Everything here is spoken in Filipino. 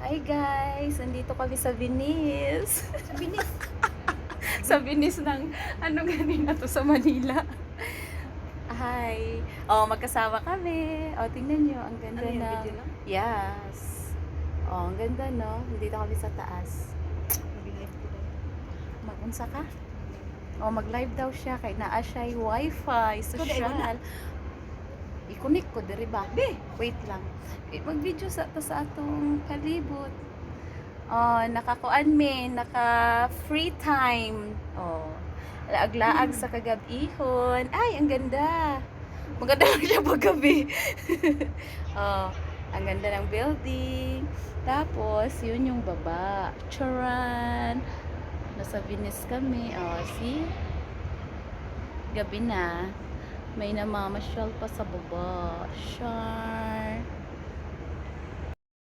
Hi guys! Nandito kami sa Venice. Sa Binis. Sa Venice ng ano ganina to sa Manila. Hi! Oh, magkasama kami. Oh, tingnan nyo. Ang ganda Ano yan, na. video lang? Yes. Oh, ang ganda no. Nandito kami sa taas. Mag-live ko lang. Magunsa ka? Oh, mag-live daw siya kay naa siya wifi social. I-connect ko diri ba? Be! Wait lang. Mag-video sa to sa atong palibot. Oh, nakakuan mi, naka free time. Oh, laag-laag sa kagab-ihon. Ay, ang ganda. Maganda lang siya paggabi. Oh, ang ganda ng building. Tapos, yun yung baba. Charan. Nasa Venice kami. Oh, see? Gabi na. May namamasyal pa sa baba. Char.